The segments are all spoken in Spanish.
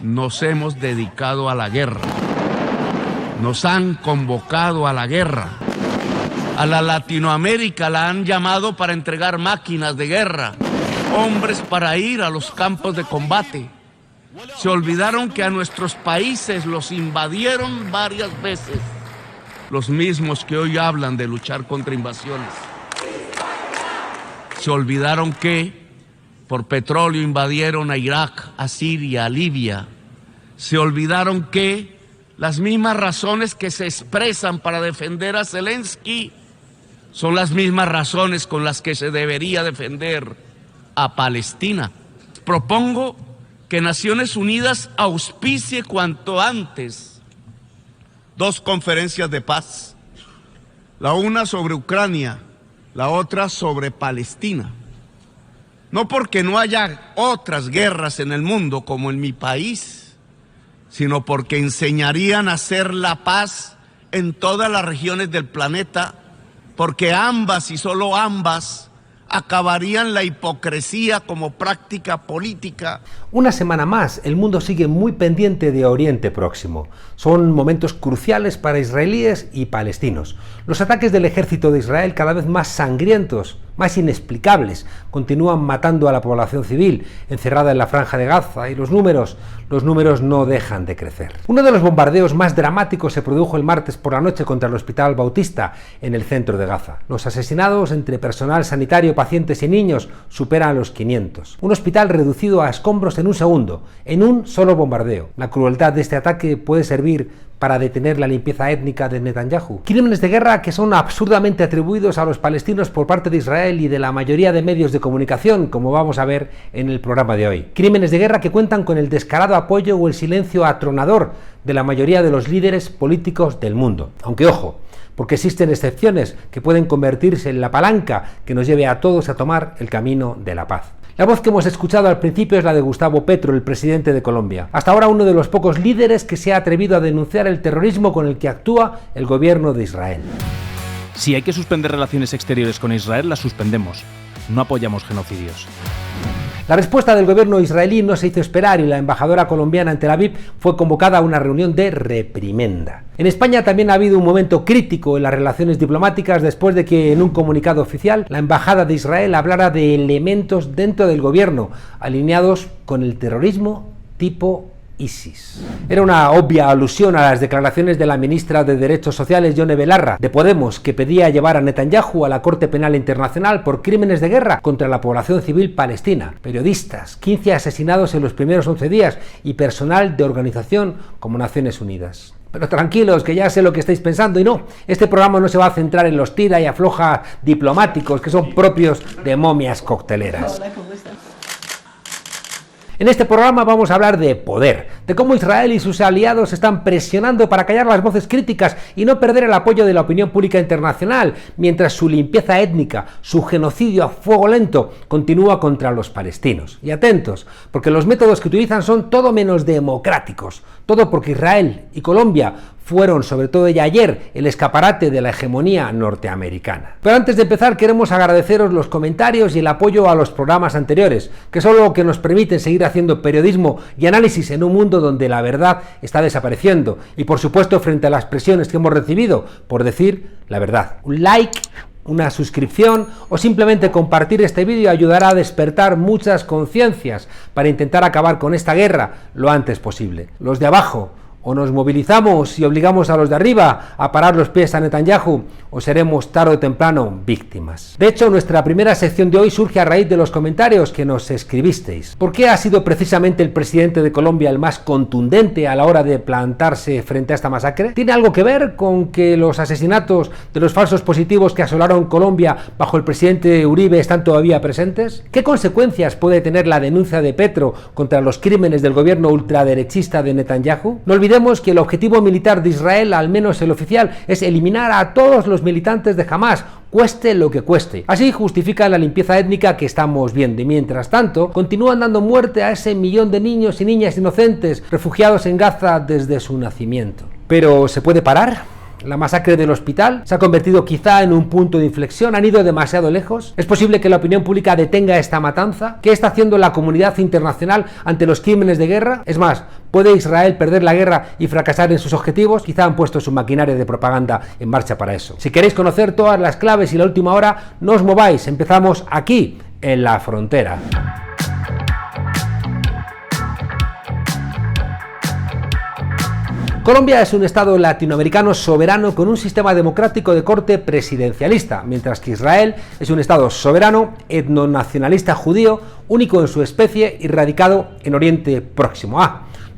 nos hemos dedicado a la guerra. Nos han convocado a la guerra. A la Latinoamérica la han llamado para entregar máquinas de guerra, hombres para ir a los campos de combate. Se olvidaron que a nuestros países los invadieron varias veces, los mismos que hoy hablan de luchar contra invasiones. Se olvidaron que por petróleo invadieron a Irak, a Siria, a Libia. Se olvidaron que las mismas razones que se expresan para defender a Zelensky son las mismas razones con las que se debería defender a Palestina. Propongo que Naciones Unidas auspicie cuanto antes 2 conferencias de paz, la una sobre Ucrania, la otra sobre Palestina. No porque no haya otras guerras en el mundo como en mi país, sino porque enseñarían a hacer la paz en todas las regiones del planeta, porque ambas y solo ambas acabarían la hipocresía como práctica política. Una semana más, el mundo sigue muy pendiente de Oriente Próximo. Son momentos cruciales para israelíes y palestinos. Los ataques del ejército de Israel, cada vez más sangrientos, más inexplicables, continúan matando a la población civil encerrada en la Franja de Gaza, y los números no dejan de crecer. Uno de los bombardeos más dramáticos se produjo el martes por la noche contra el Hospital Bautista en el centro de Gaza. Los asesinados entre personal sanitario, pacientes y niños superan los 500. Un hospital reducido a escombros en un segundo, en un solo bombardeo. La crueldad de este ataque puede servir para detener la limpieza étnica de Netanyahu. Crímenes de guerra que son absurdamente atribuidos a los palestinos por parte de Israel y de la mayoría de medios de comunicación, como vamos a ver en el programa de hoy. Crímenes de guerra que cuentan con el descarado apoyo o el silencio atronador de la mayoría de los líderes políticos del mundo. Aunque ojo, porque existen excepciones que pueden convertirse en la palanca que nos lleve a todos a tomar el camino de la paz. La voz que hemos escuchado al principio es la de Gustavo Petro, el presidente de Colombia. Hasta ahora uno de los pocos líderes que se ha atrevido a denunciar el terrorismo con el que actúa el gobierno de Israel. Si hay que suspender relaciones exteriores con Israel, las suspendemos. No apoyamos genocidios. La respuesta del gobierno israelí no se hizo esperar y la embajadora colombiana en Tel Aviv fue convocada a una reunión de reprimenda. En España también ha habido un momento crítico en las relaciones diplomáticas después de que en un comunicado oficial la embajada de Israel hablara de elementos dentro del gobierno alineados con el terrorismo tipo ISIS. Era una obvia alusión a las declaraciones de la ministra de Derechos Sociales, Yone Belarra, de Podemos, que pedía llevar a Netanyahu a la Corte Penal Internacional por crímenes de guerra contra la población civil palestina. Periodistas, 15 asesinados en los primeros 11 días y personal de organización como Naciones Unidas. Pero tranquilos, que ya sé lo que estáis pensando, y no, este programa no se va a centrar en los tira y afloja diplomáticos que son propios de momias cocteleras. En este programa vamos a hablar de poder, de cómo Israel y sus aliados están presionando para callar las voces críticas y no perder el apoyo de la opinión pública internacional, mientras su limpieza étnica, su genocidio a fuego lento, continúa contra los palestinos. Y atentos, porque los métodos que utilizan son todo menos democráticos, todo porque Israel y Colombia fueron, sobre todo ya ayer, el escaparate de la hegemonía norteamericana. Pero antes de empezar queremos agradeceros los comentarios y el apoyo a los programas anteriores, que son lo que nos permiten seguir haciendo periodismo y análisis en un mundo donde la verdad está desapareciendo, y por supuesto frente a las presiones que hemos recibido por decir la verdad. Un like, una suscripción o simplemente compartir este vídeo ayudará a despertar muchas conciencias para intentar acabar con esta guerra lo antes posible. Los de abajo, o nos movilizamos y obligamos a los de arriba a parar los pies a Netanyahu, o seremos tarde o temprano víctimas. De hecho, nuestra primera sección de hoy surge a raíz de los comentarios que nos escribisteis. ¿Por qué ha sido precisamente el presidente de Colombia el más contundente a la hora de plantarse frente a esta masacre? ¿Tiene algo que ver con que los asesinatos de los falsos positivos que asolaron Colombia bajo el presidente Uribe están todavía presentes? ¿Qué consecuencias puede tener la denuncia de Petro contra los crímenes del gobierno ultraderechista de Netanyahu? No olvidemos que el objetivo militar de Israel, al menos el oficial, es eliminar a todos los militantes de Hamás, cueste lo que cueste. Así justifica la limpieza étnica que estamos viendo, y mientras tanto continúan dando muerte a ese millón de niños y niñas inocentes refugiados en Gaza desde su nacimiento. ¿Pero se puede parar? La masacre del hospital se ha convertido quizá en un punto de inflexión. ¿Han ido demasiado lejos? ¿Es posible que la opinión pública detenga esta matanza? ¿Qué está haciendo la comunidad internacional ante los crímenes de guerra? Es más, ¿puede Israel perder la guerra y fracasar en sus objetivos? Quizá han puesto su maquinaria de propaganda en marcha para eso. Si queréis conocer todas las claves y la última hora, no os mováis. Empezamos aquí, en La Frontera. Colombia es un estado latinoamericano soberano con un sistema democrático de corte presidencialista, mientras que Israel es un estado soberano, etnonacionalista judío, único en su especie y radicado en Oriente Próximo.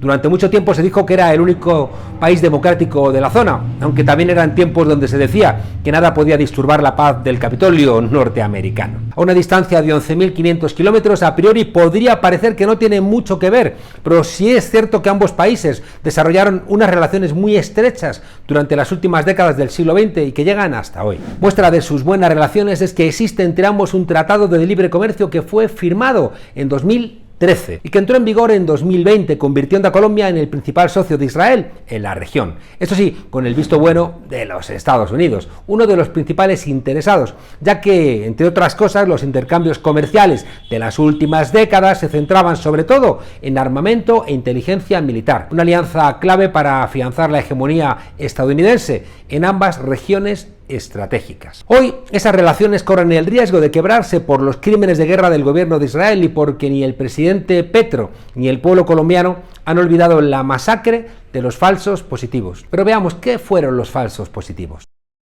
Durante mucho tiempo se dijo que era el único país democrático de la zona, aunque también eran tiempos donde se decía que nada podía disturbar la paz del Capitolio norteamericano. A una distancia de 11.500 kilómetros, a priori podría parecer que no tiene mucho que ver, pero sí es cierto que ambos países desarrollaron unas relaciones muy estrechas durante las últimas décadas del siglo XX y que llegan hasta hoy. Muestra de sus buenas relaciones es que existe entre ambos un tratado de libre comercio que fue firmado en 2013 y que entró en vigor en 2020, convirtiendo a Colombia en el principal socio de Israel en la región. Eso sí, con el visto bueno de los Estados Unidos, uno de los principales interesados, ya que, entre otras cosas, los intercambios comerciales de las últimas décadas se centraban sobre todo en armamento e inteligencia militar, una alianza clave para afianzar la hegemonía estadounidense en ambas regiones estratégicas. Hoy esas relaciones corren el riesgo de quebrarse por los crímenes de guerra del gobierno de Israel y porque ni el presidente Petro ni el pueblo colombiano han olvidado la masacre de los falsos positivos. Pero veamos, ¿qué fueron los falsos positivos?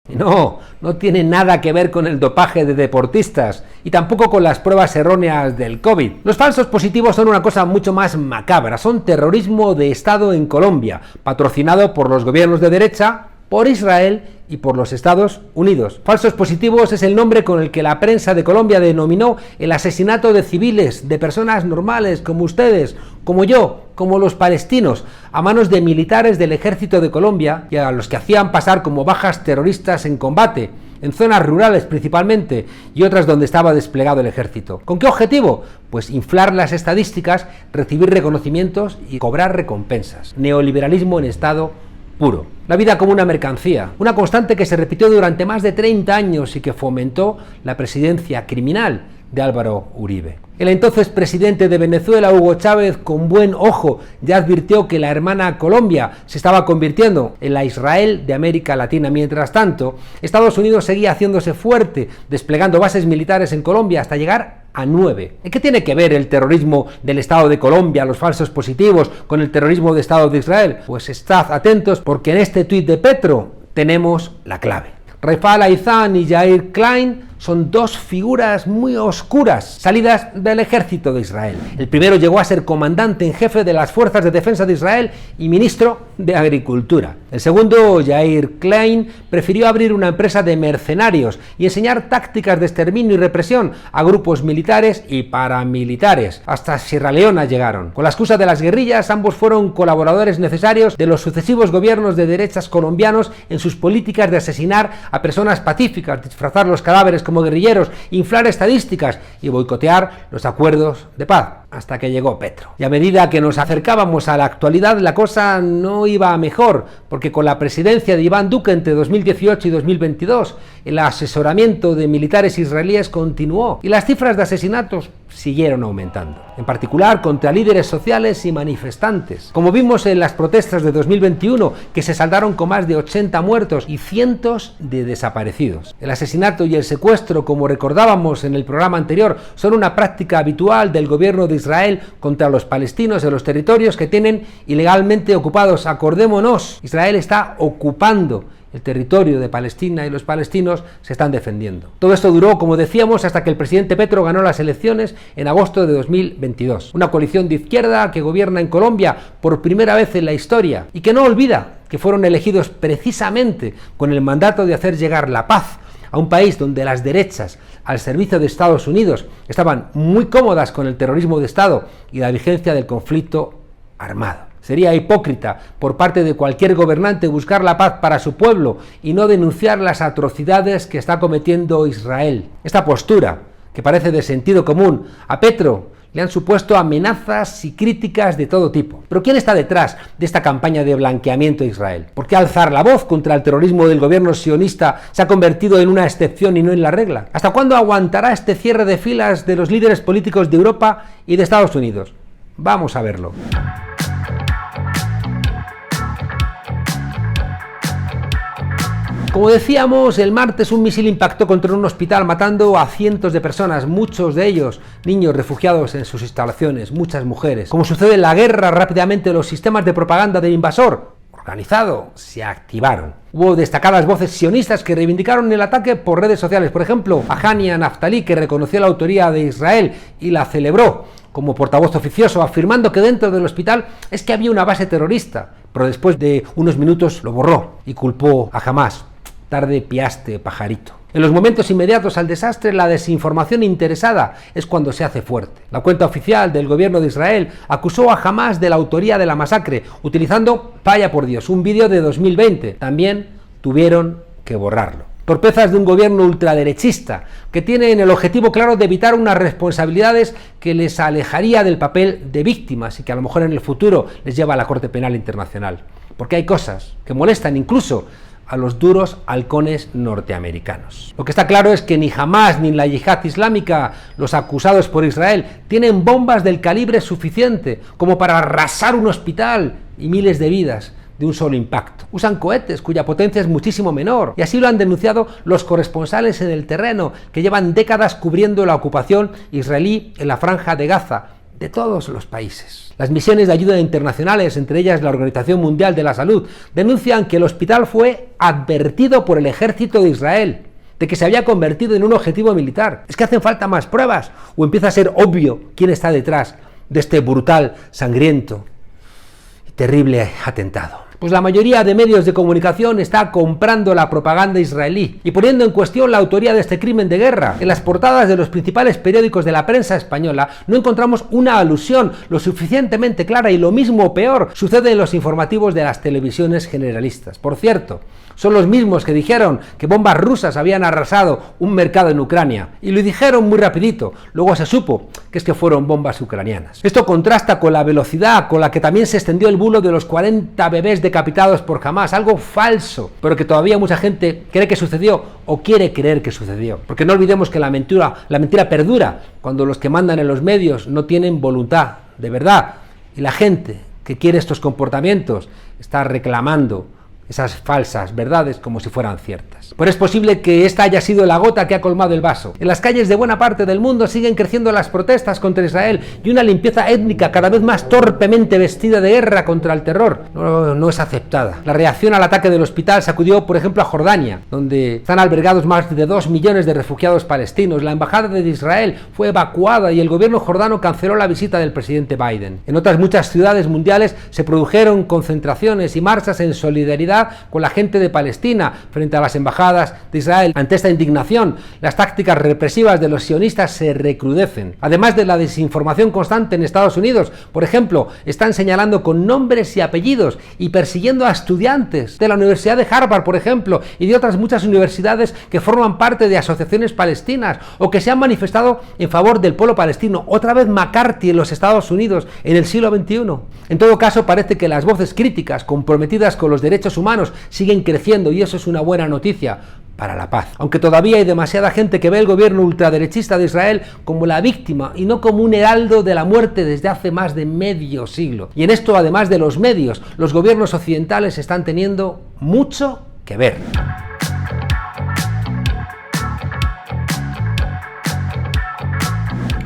No tiene nada que ver con el dopaje de deportistas y tampoco con las pruebas erróneas del COVID. Los falsos positivos son una cosa mucho más macabra, son terrorismo de Estado en Colombia, patrocinado por los gobiernos de derecha, por Israel y por los Estados Unidos. Falsos positivos es el nombre con el que la prensa de Colombia denominó el asesinato de civiles, de personas normales como ustedes, como yo, como los palestinos, a manos de militares del ejército de Colombia y a los que hacían pasar como bajas terroristas en combate, en zonas rurales principalmente y otras donde estaba desplegado el ejército. ¿Con qué objetivo? Pues inflar las estadísticas, recibir reconocimientos y cobrar recompensas. Neoliberalismo en estado puro. La vida como una mercancía, una constante que se repitió durante más de 30 años y que fomentó la presidencia criminal de Álvaro Uribe. El entonces presidente de Venezuela, Hugo Chávez, con buen ojo, ya advirtió que la hermana Colombia se estaba convirtiendo en la Israel de América Latina. Mientras tanto, Estados Unidos seguía haciéndose fuerte, desplegando bases militares en Colombia hasta llegar a 9. ¿En qué tiene que ver el terrorismo del Estado de Colombia, los falsos positivos, con el terrorismo del Estado de Israel? Pues estad atentos porque en este tuit de Petro tenemos la clave. Rafal Aizán y Yair Klein son dos figuras muy oscuras, salidas del ejército de Israel. El primero llegó a ser comandante en jefe de las fuerzas de defensa de Israel y ministro de Agricultura. El segundo, Yair Klein, prefirió abrir una empresa de mercenarios y enseñar tácticas de exterminio y represión a grupos militares y paramilitares. Hasta Sierra Leona llegaron. Con la excusa de las guerrillas, ambos fueron colaboradores necesarios de los sucesivos gobiernos de derechas colombianos en sus políticas de asesinar a personas pacíficas, disfrazar los cadáveres como guerrilleros, inflar estadísticas y boicotear los acuerdos de paz, hasta que llegó Petro. Y a medida que nos acercábamos a la actualidad, la cosa no iba a mejor, porque con la presidencia de Iván Duque entre 2018 y 2022, el asesoramiento de militares israelíes continuó y las cifras de asesinatos siguieron aumentando, en particular contra líderes sociales y manifestantes, como vimos en las protestas de 2021, que se saldaron con más de 80 muertos y cientos de desaparecidos. El asesinato y el secuestro, como recordábamos en el programa anterior, son una práctica habitual del gobierno de Israel contra los palestinos en los territorios que tienen ilegalmente ocupados. Acordémonos, Israel está ocupando el territorio de Palestina y los palestinos se están defendiendo. Todo esto duró, como decíamos, hasta que el presidente Petro ganó las elecciones en agosto de 2022. Una coalición de izquierda que gobierna en Colombia por primera vez en la historia y que no olvida que fueron elegidos precisamente con el mandato de hacer llegar la paz a un país donde las derechas al servicio de Estados Unidos estaban muy cómodas con el terrorismo de Estado y la vigencia del conflicto armado. Sería hipócrita por parte de cualquier gobernante buscar la paz para su pueblo y no denunciar las atrocidades que está cometiendo Israel. Esta postura, que parece de sentido común, a Petro le han supuesto amenazas y críticas de todo tipo. Pero ¿quién está detrás de esta campaña de blanqueamiento a Israel? ¿Por qué alzar la voz contra el terrorismo del gobierno sionista se ha convertido en una excepción y no en la regla? ¿Hasta cuándo aguantará este cierre de filas de los líderes políticos de Europa y de Estados Unidos? Vamos a verlo. Como decíamos, el martes un misil impactó contra un hospital matando a cientos de personas, muchos de ellos niños refugiados en sus instalaciones, muchas mujeres. Como sucede en la guerra, rápidamente los sistemas de propaganda del invasor organizado se activaron. Hubo destacadas voces sionistas que reivindicaron el ataque por redes sociales. Por ejemplo, a Hania Naftali, que reconoció la autoría de Israel y la celebró como portavoz oficioso, afirmando que dentro del hospital es que había una base terrorista, pero después de unos minutos lo borró y culpó a Hamás. Tarde piaste, pajarito. En los momentos inmediatos al desastre, la desinformación interesada es cuando se hace fuerte. La cuenta oficial del gobierno de Israel acusó a Hamás de la autoría de la masacre, utilizando, vaya por Dios, un vídeo de 2020. También tuvieron que borrarlo. Torpezas de un gobierno ultraderechista que tiene el objetivo claro de evitar unas responsabilidades que les alejaría del papel de víctimas y que a lo mejor en el futuro les lleva a la Corte Penal Internacional. Porque hay cosas que molestan incluso a los duros halcones norteamericanos. Lo que está claro es que ni Hamás ni la yihad islámica, los acusados por Israel, tienen bombas del calibre suficiente como para arrasar un hospital y miles de vidas de un solo impacto. Usan cohetes cuya potencia es muchísimo menor, y así lo han denunciado los corresponsales en el terreno que llevan décadas cubriendo la ocupación israelí en la franja de Gaza, de todos los países. Las misiones de ayuda internacionales, entre ellas la Organización Mundial de la Salud, denuncian que el hospital fue advertido por el ejército de Israel de que se había convertido en un objetivo militar. ¿Es que hacen falta más pruebas? ¿O empieza a ser obvio quién está detrás de este brutal, sangriento y terrible atentado? Pues la mayoría de medios de comunicación está comprando la propaganda israelí y poniendo en cuestión la autoría de este crimen de guerra. En las portadas de los principales periódicos de la prensa española no encontramos una alusión lo suficientemente clara, y lo mismo o peor sucede en los informativos de las televisiones generalistas. Por cierto, son los mismos que dijeron que bombas rusas habían arrasado un mercado en Ucrania, y lo dijeron muy rapidito. Luego se supo que es que fueron bombas ucranianas. Esto contrasta con la velocidad con la que también se extendió el bulo de los 40 bebés decapitados por Hamás, algo falso, pero que todavía mucha gente cree que sucedió o quiere creer que sucedió. Porque no olvidemos que la mentira perdura cuando los que mandan en los medios no tienen voluntad de verdad, y la gente que quiere estos comportamientos está reclamando esas falsas verdades como si fueran ciertas. Pero es posible que esta haya sido la gota que ha colmado el vaso. En las calles de buena parte del mundo siguen creciendo las protestas contra Israel y una limpieza étnica cada vez más torpemente vestida de guerra contra el terror no es aceptada. La reacción al ataque del hospital sacudió, por ejemplo, a Jordania, donde están albergados más de 2 millones de refugiados palestinos. La embajada de Israel fue evacuada y el gobierno jordano canceló la visita del presidente Biden. En otras muchas ciudades mundiales se produjeron concentraciones y marchas en solidaridad con la gente de Palestina frente a las embajadas de Israel. Ante esta indignación, las tácticas represivas de los sionistas se recrudecen. Además de la desinformación constante en Estados Unidos, por ejemplo, están señalando con nombres y apellidos y persiguiendo a estudiantes de la Universidad de Harvard, por ejemplo, y de otras muchas universidades que forman parte de asociaciones palestinas o que se han manifestado en favor del pueblo palestino. Otra vez McCarthy en los Estados Unidos en el siglo XXI. En todo caso, parece que las voces críticas comprometidas con los derechos humanos siguen creciendo, y eso es una buena noticia para la paz. Aunque todavía hay demasiada gente que ve el gobierno ultraderechista de Israel como la víctima y no como un heraldo de la muerte desde hace más de medio siglo. Y en esto, además de los medios, los gobiernos occidentales están teniendo mucho que ver.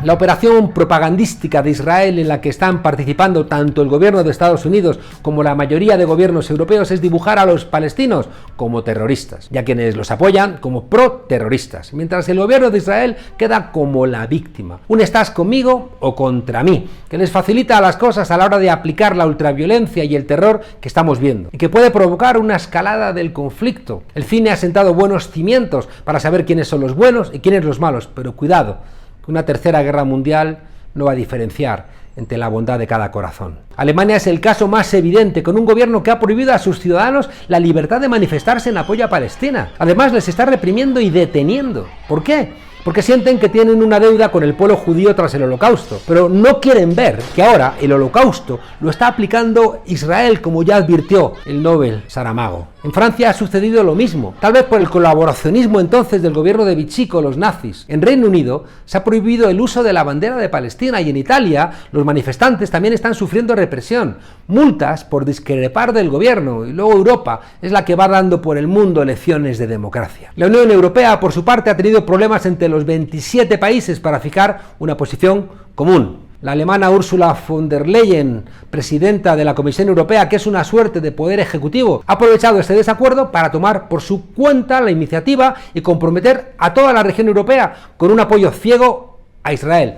La operación propagandística de Israel, en la que están participando tanto el gobierno de Estados Unidos como la mayoría de gobiernos europeos, es dibujar a los palestinos como terroristas, y a quienes los apoyan como pro-terroristas, mientras el gobierno de Israel queda como la víctima. Un estás conmigo o contra mí, que les facilita las cosas a la hora de aplicar la ultraviolencia y el terror que estamos viendo, y que puede provocar una escalada del conflicto. El cine ha sentado buenos cimientos para saber quiénes son los buenos y quiénes los malos, pero cuidado, que una tercera guerra mundial no va a diferenciar entre la bondad de cada corazón. Alemania es el caso más evidente, con un gobierno que ha prohibido a sus ciudadanos la libertad de manifestarse en apoyo a Palestina. Además, les está reprimiendo y deteniendo. ¿Por qué? porque sienten que tienen una deuda con el pueblo judío tras el Holocausto, pero no quieren ver que ahora el Holocausto lo está aplicando Israel, como ya advirtió el Nobel Saramago. En Francia ha sucedido lo mismo, tal vez por el colaboracionismo entonces del gobierno de Vichy con los nazis. En Reino Unido se ha prohibido el uso de la bandera de Palestina y en Italia los manifestantes también están sufriendo represión, multas por discrepar del gobierno, y luego Europa es la que va dando por el mundo lecciones de democracia. La Unión Europea, por su parte, ha tenido problemas entre los 27 países para fijar una posición común. La alemana Ursula von der Leyen, presidenta de la Comisión Europea, que es una suerte de poder ejecutivo, ha aprovechado este desacuerdo para tomar por su cuenta la iniciativa y comprometer a toda la región europea con un apoyo ciego a Israel.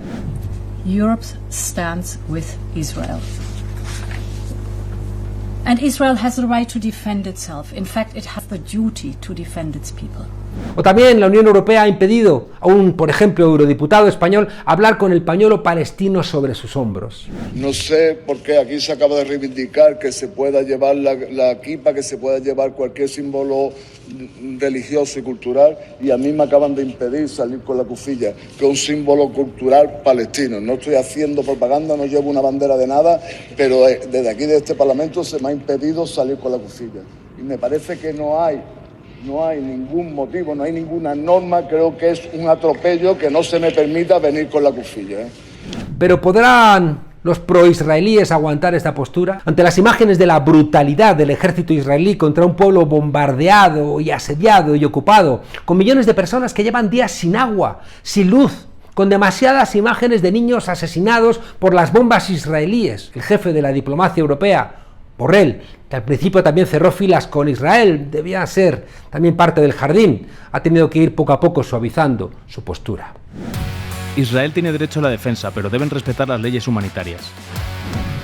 Europe stands with Israel. And Israel has the right to defend itself. In fact, it has the duty to defend its people. O también la Unión Europea ha impedido a un, por ejemplo, eurodiputado español hablar con el pañuelo palestino sobre sus hombros. No sé por qué aquí se acaba de reivindicar que se pueda llevar la kipa, que se pueda llevar cualquier símbolo religioso y cultural, y a mí me acaban de impedir salir con la kufiyya, que es un símbolo cultural palestino. No estoy haciendo propaganda, no llevo una bandera de nada, pero desde aquí, de este Parlamento, se me ha impedido salir con la kufiyya. Y me parece que no hay ningún motivo, no hay ninguna norma, creo que es un atropello que no se me permita venir con la kufiyya. Pero ¿podrán los proisraelíes aguantar esta postura ante las imágenes de la brutalidad del ejército israelí contra un pueblo bombardeado y asediado y ocupado, con millones de personas que llevan días sin agua, sin luz, con demasiadas imágenes de niños asesinados por las bombas israelíes? El jefe de la diplomacia europea, Borrell, que al principio también cerró filas con Israel, debía ser también parte del jardín, ha tenido que ir poco a poco suavizando su postura. Israel tiene derecho a la defensa, pero deben respetar las leyes humanitarias.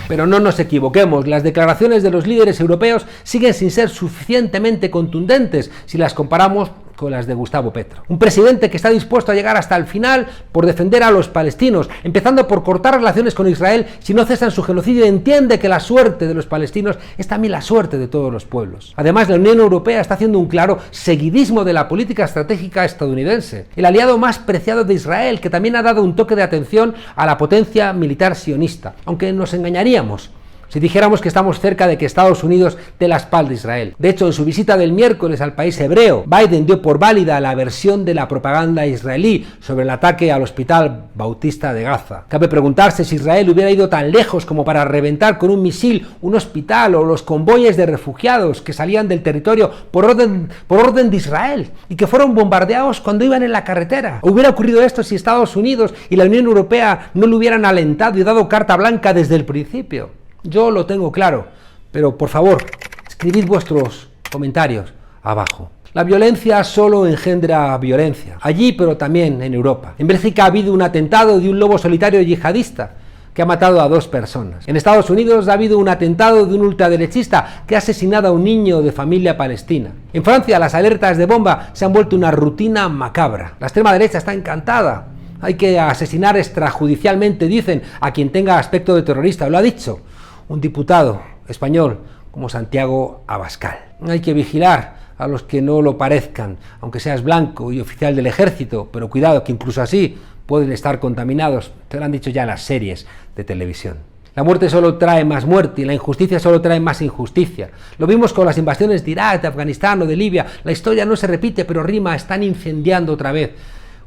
Pero no nos equivoquemos, las declaraciones de los líderes europeos siguen sin ser suficientemente contundentes si las comparamos con las de Gustavo Petro. Un presidente que está dispuesto a llegar hasta el final por defender a los palestinos, empezando por cortar relaciones con Israel si no cesan su genocidio, y entiende que la suerte de los palestinos es también la suerte de todos los pueblos. Además, la Unión Europea está haciendo un claro seguidismo de la política estratégica estadounidense, el aliado más preciado de Israel, que también ha dado un toque de atención a la potencia militar sionista, aunque nos engañaríamos si dijéramos que estamos cerca de que Estados Unidos dé la espalda a Israel. De hecho, en su visita del miércoles al país hebreo, Biden dio por válida la versión de la propaganda israelí sobre el ataque al Hospital Bautista de Gaza. Cabe preguntarse si Israel hubiera ido tan lejos como para reventar con un misil un hospital o los convoyes de refugiados que salían del territorio por orden de Israel y que fueron bombardeados cuando iban en la carretera. ¿Hubiera ocurrido esto si Estados Unidos y la Unión Europea no lo hubieran alentado y dado carta blanca desde el principio? Yo lo tengo claro, pero por favor, escribid vuestros comentarios abajo. La violencia solo engendra violencia, allí pero también en Europa. En Bélgica ha habido un atentado de un lobo solitario yihadista que ha matado a 2 personas. En Estados Unidos ha habido un atentado de un ultraderechista que ha asesinado a un niño de familia palestina. En Francia las alertas de bomba se han vuelto una rutina macabra. La extrema derecha está encantada. Hay que asesinar extrajudicialmente, dicen, a quien tenga aspecto de terrorista. Lo ha dicho un diputado español como Santiago Abascal. Hay que vigilar a los que no lo parezcan, aunque seas blanco y oficial del ejército, pero cuidado que incluso así pueden estar contaminados. Te lo han dicho ya las series de televisión. La muerte solo trae más muerte y la injusticia solo trae más injusticia. Lo vimos con las invasiones de Irak, de Afganistán o de Libia. La historia no se repite, pero rima, están incendiando otra vez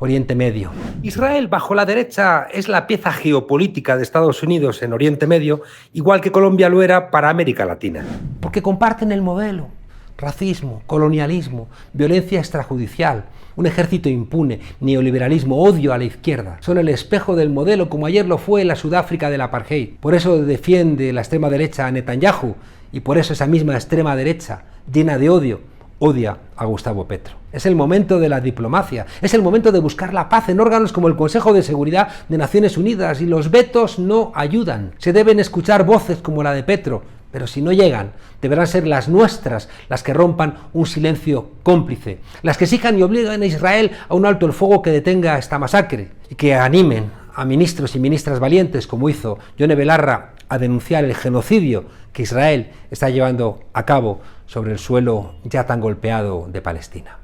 Oriente Medio. Israel, bajo la derecha, es la pieza geopolítica de Estados Unidos en Oriente Medio, igual que Colombia lo era para América Latina. Porque comparten el modelo: racismo, colonialismo, violencia extrajudicial, un ejército impune, neoliberalismo, odio a la izquierda. Son el espejo del modelo, como ayer lo fue la Sudáfrica del apartheid. Por eso defiende la extrema derecha a Netanyahu, y por eso esa misma extrema derecha, llena de odio, odia a Gustavo Petro. Es el momento de la diplomacia, es el momento de buscar la paz en órganos como el Consejo de Seguridad de Naciones Unidas, y los vetos no ayudan. Se deben escuchar voces como la de Petro, pero si no llegan, deberán ser las nuestras las que rompan un silencio cómplice, las que exijan y obliguen a Israel a un alto el fuego que detenga esta masacre, y que animen a ministros y ministras valientes, como hizo Yone Belarra, a denunciar el genocidio que Israel está llevando a cabo sobre el suelo ya tan golpeado de Palestina.